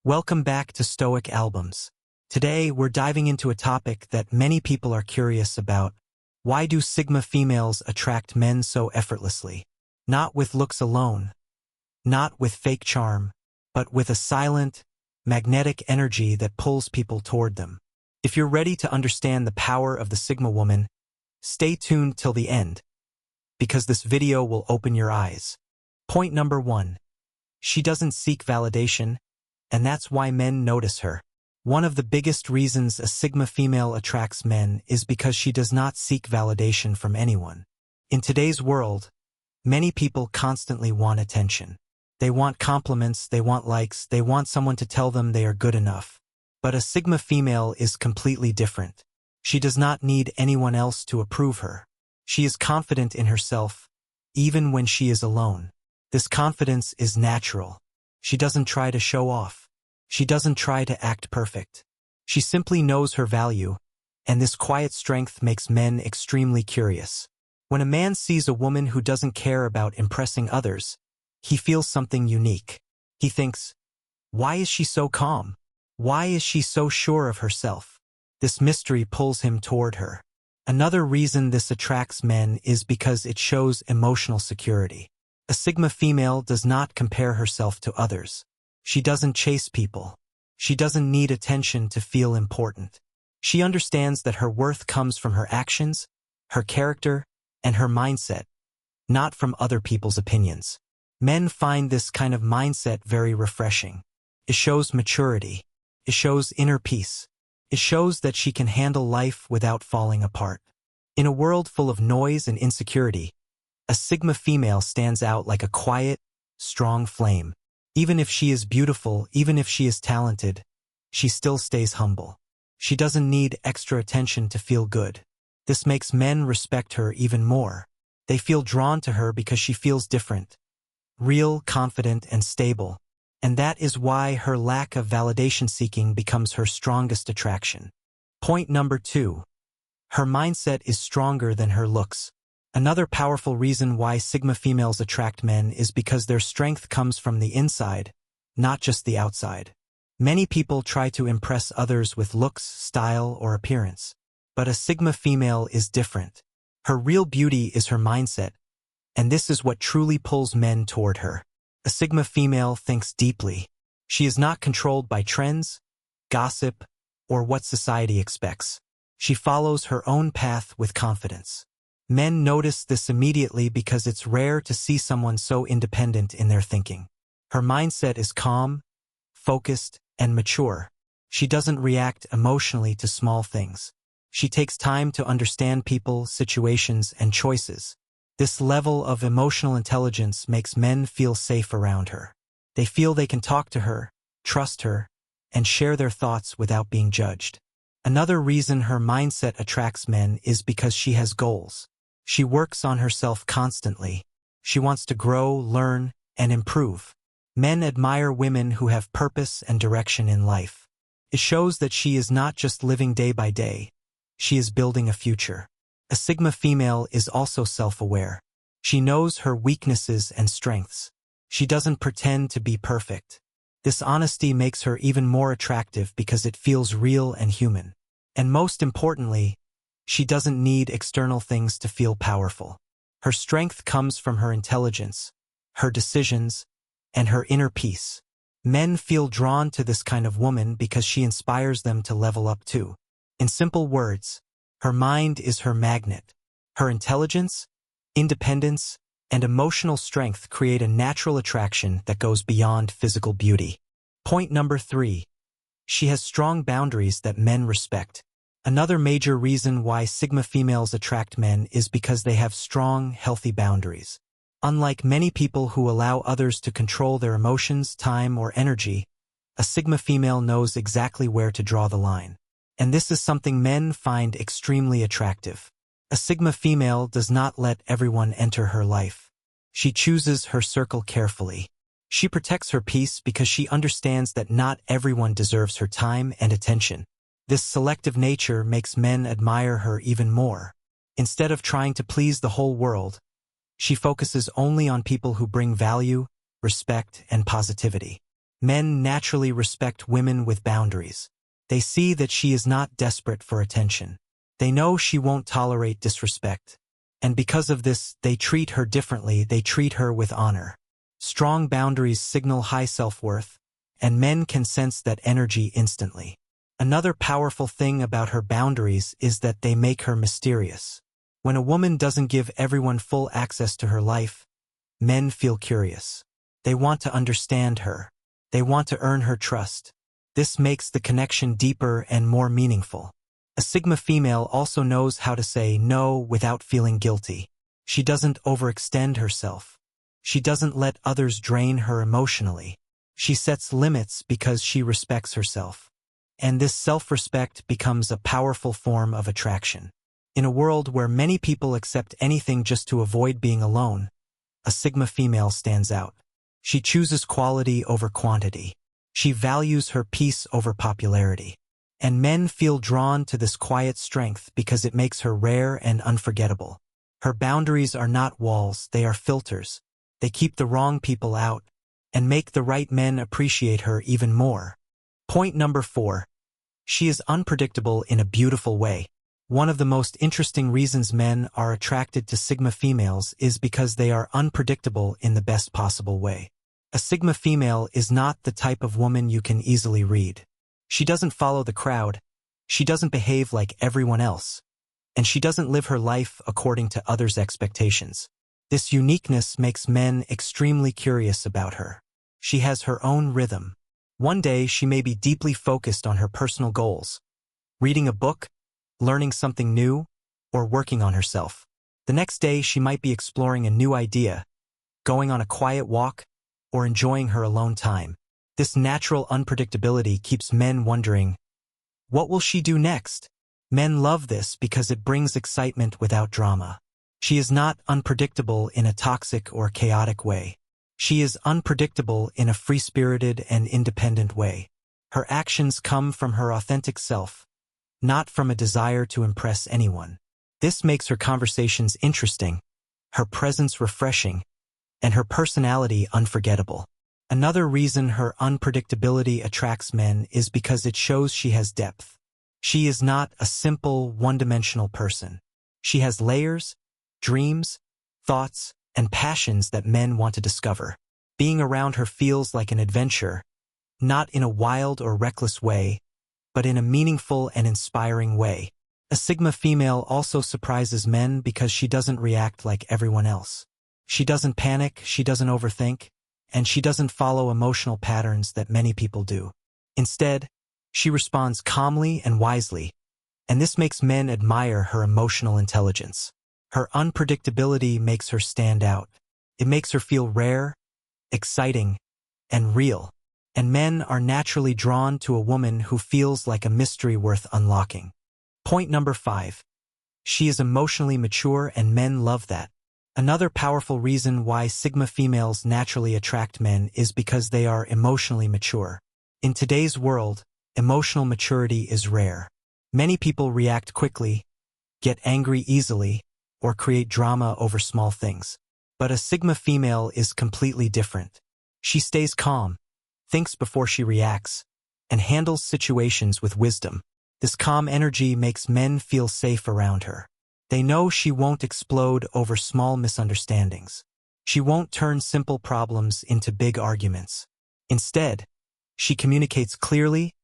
Welcome back to Stoic Albums. Today, we're diving into a topic that many people are curious about. Why do Sigma females attract men so effortlessly? Not with looks alone, not with fake charm, but with a silent, magnetic energy that pulls people toward them. If you're ready to understand the power of the Sigma woman, stay tuned till the end, because this video will open your eyes. Point number 1. She doesn't seek validation, and that's why men notice her. One of the biggest reasons a Sigma female attracts men is because she does not seek validation from anyone. In today's world, many people constantly want attention. They want compliments, they want likes, they want someone to tell them they are good enough. But a Sigma female is completely different. She does not need anyone else to approve her. She is confident in herself, even when she is alone. This confidence is natural. She doesn't try to show off. She doesn't try to act perfect. She simply knows her value, and this quiet strength makes men extremely curious. When a man sees a woman who doesn't care about impressing others, he feels something unique. He thinks, why is she so calm? Why is she so sure of herself? This mystery pulls him toward her. Another reason this attracts men is because it shows emotional security. A Sigma female does not compare herself to others. She doesn't chase people. She doesn't need attention to feel important. She understands that her worth comes from her actions, her character, and her mindset, not from other people's opinions. Men find this kind of mindset very refreshing. It shows maturity. It shows inner peace. It shows that she can handle life without falling apart. In a world full of noise and insecurity, a Sigma female stands out like a quiet, strong flame. Even if she is beautiful, even if she is talented, she still stays humble. She doesn't need extra attention to feel good. This makes men respect her even more. They feel drawn to her because she feels different, real, confident, and stable. And that is why her lack of validation seeking becomes her strongest attraction. Point number 2. Her mindset is stronger than her looks. Another powerful reason why Sigma females attract men is because their strength comes from the inside, not just the outside. Many people try to impress others with looks, style, or appearance. But a Sigma female is different. Her real beauty is her mindset, and this is what truly pulls men toward her. A Sigma female thinks deeply. She is not controlled by trends, gossip, or what society expects. She follows her own path with confidence. Men notice this immediately because it's rare to see someone so independent in their thinking. Her mindset is calm, focused, and mature. She doesn't react emotionally to small things. She takes time to understand people, situations, and choices. This level of emotional intelligence makes men feel safe around her. They feel they can talk to her, trust her, and share their thoughts without being judged. Another reason her mindset attracts men is because she has goals. She works on herself constantly. She wants to grow, learn, and improve. Men admire women who have purpose and direction in life. It shows that she is not just living day by day. She is building a future. A Sigma female is also self-aware. She knows her weaknesses and strengths. She doesn't pretend to be perfect. This honesty makes her even more attractive because it feels real and human. And most importantly, she doesn't need external things to feel powerful. Her strength comes from her intelligence, her decisions, and her inner peace. Men feel drawn to this kind of woman because she inspires them to level up too. In simple words, her mind is her magnet. Her intelligence, independence, and emotional strength create a natural attraction that goes beyond physical beauty. Point number 3. She has strong boundaries that men respect. Another major reason why Sigma females attract men is because they have strong, healthy boundaries. Unlike many people who allow others to control their emotions, time, or energy, a Sigma female knows exactly where to draw the line. And this is something men find extremely attractive. A Sigma female does not let everyone enter her life. She chooses her circle carefully. She protects her peace because she understands that not everyone deserves her time and attention. This selective nature makes men admire her even more. Instead of trying to please the whole world, she focuses only on people who bring value, respect, and positivity. Men naturally respect women with boundaries. They see that she is not desperate for attention. They know she won't tolerate disrespect. And because of this, they treat her differently. They treat her with honor. Strong boundaries signal high self-worth, and men can sense that energy instantly. Another powerful thing about her boundaries is that they make her mysterious. When a woman doesn't give everyone full access to her life, men feel curious. They want to understand her. They want to earn her trust. This makes the connection deeper and more meaningful. A Sigma female also knows how to say no without feeling guilty. She doesn't overextend herself. She doesn't let others drain her emotionally. She sets limits because she respects herself. And this self-respect becomes a powerful form of attraction. In a world where many people accept anything just to avoid being alone, a Sigma female stands out. She chooses quality over quantity. She values her peace over popularity. And men feel drawn to this quiet strength because it makes her rare and unforgettable. Her boundaries are not walls, they are filters. They keep the wrong people out and make the right men appreciate her even more. Point number 4. She is unpredictable in a beautiful way. One of the most interesting reasons men are attracted to Sigma females is because they are unpredictable in the best possible way. A Sigma female is not the type of woman you can easily read. She doesn't follow the crowd, she doesn't behave like everyone else, and she doesn't live her life according to others' expectations. This uniqueness makes men extremely curious about her. She has her own rhythm. One day she may be deeply focused on her personal goals, reading a book, learning something new, or working on herself. The next day she might be exploring a new idea, going on a quiet walk, or enjoying her alone time. This natural unpredictability keeps men wondering, what will she do next? Men love this because it brings excitement without drama. She is not unpredictable in a toxic or chaotic way. She is unpredictable in a free-spirited and independent way. Her actions come from her authentic self, not from a desire to impress anyone. This makes her conversations interesting, her presence refreshing, and her personality unforgettable. Another reason her unpredictability attracts men is because it shows she has depth. She is not a simple, one-dimensional person. She has layers, dreams, thoughts, and passions that men want to discover. Being around her feels like an adventure, not in a wild or reckless way, but in a meaningful and inspiring way. A Sigma female also surprises men because she doesn't react like everyone else. She doesn't panic, she doesn't overthink, and she doesn't follow emotional patterns that many people do. Instead, she responds calmly and wisely, and this makes men admire her emotional intelligence. Her unpredictability makes her stand out. It makes her feel rare, exciting, and real. And men are naturally drawn to a woman who feels like a mystery worth unlocking. Point number 5. She is emotionally mature and men love that. Another powerful reason why Sigma females naturally attract men is because they are emotionally mature. In today's world, emotional maturity is rare. Many people react quickly, get angry easily, or create drama over small things. But a Sigma female is completely different. She stays calm, thinks before she reacts, and handles situations with wisdom. This calm energy makes men feel safe around her. They know she won't explode over small misunderstandings. She won't turn simple problems into big arguments. Instead, she communicates clearly,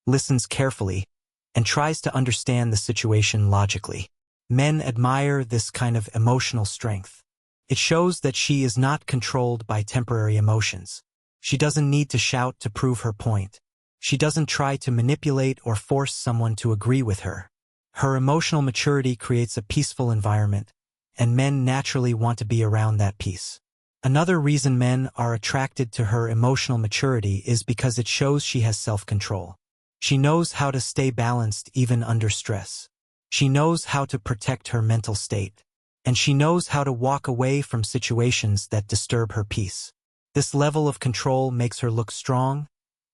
listens carefully, and tries to understand the situation logically. Men admire this kind of emotional strength. It shows that she is not controlled by temporary emotions. She doesn't need to shout to prove her point. She doesn't try to manipulate or force someone to agree with her. Her emotional maturity creates a peaceful environment, and men naturally want to be around that peace. Another reason men are attracted to her emotional maturity is because it shows she has self-control. She knows how to stay balanced even under stress. She knows how to protect her mental state, and she knows how to walk away from situations that disturb her peace. This level of control makes her look strong,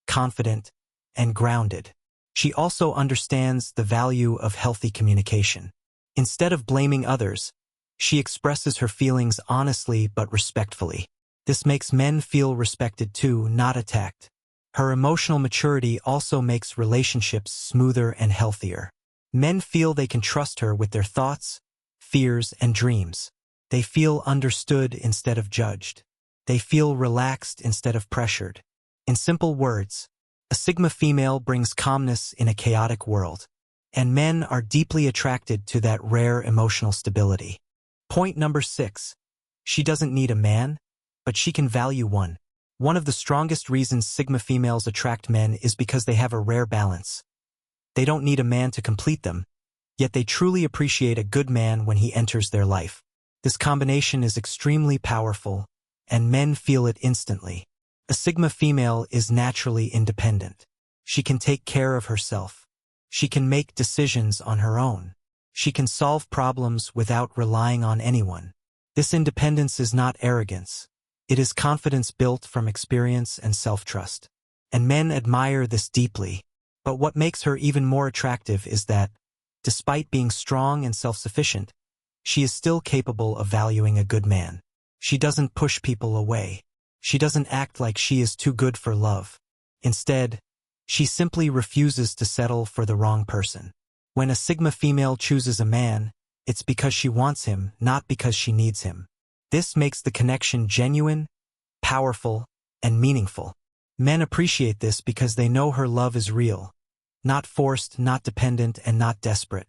confident, and grounded. She also understands the value of healthy communication. Instead of blaming others, she expresses her feelings honestly but respectfully. This makes men feel respected too, not attacked. Her emotional maturity also makes relationships smoother and healthier. Men feel they can trust her with their thoughts, fears, and dreams. They feel understood instead of judged. They feel relaxed instead of pressured. In simple words, a Sigma female brings calmness in a chaotic world, and men are deeply attracted to that rare emotional stability. Point number 6. She doesn't need a man, but she can value one. One of the strongest reasons Sigma females attract men is because they have a rare balance. They don't need a man to complete them, yet they truly appreciate a good man when he enters their life. This combination is extremely powerful, and men feel it instantly. A Sigma female is naturally independent. She can take care of herself. She can make decisions on her own. She can solve problems without relying on anyone. This independence is not arrogance. It is confidence built from experience and self-trust. And men admire this deeply. But what makes her even more attractive is that, despite being strong and self-sufficient, she is still capable of valuing a good man. She doesn't push people away. She doesn't act like she is too good for love. Instead, she simply refuses to settle for the wrong person. When a Sigma female chooses a man, it's because she wants him, not because she needs him. This makes the connection genuine, powerful, and meaningful. Men appreciate this because they know her love is real, not forced, not dependent, and not desperate.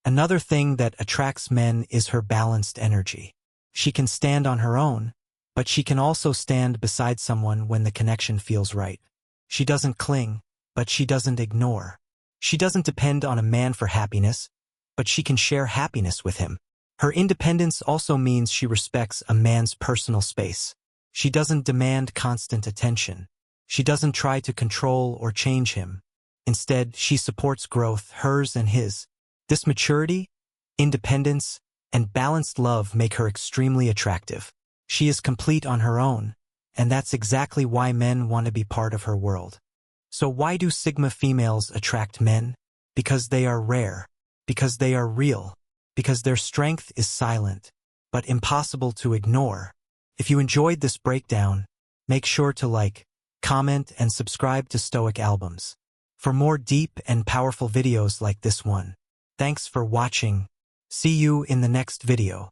Another thing that attracts men is her balanced energy. She can stand on her own, but she can also stand beside someone when the connection feels right. She doesn't cling, but she doesn't ignore. She doesn't depend on a man for happiness, but she can share happiness with him. Her independence also means she respects a man's personal space. She doesn't demand constant attention. She doesn't try to control or change him. Instead, she supports growth, hers and his. This maturity, independence, and balanced love make her extremely attractive. She is complete on her own, and that's exactly why men want to be part of her world. So why do Sigma females attract men? Because they are rare, because they are real, because their strength is silent, but impossible to ignore. If you enjoyed this breakdown, make sure to like, comment, and subscribe to Stoic Albums for more deep and powerful videos like this one. Thanks for watching. See you in the next video.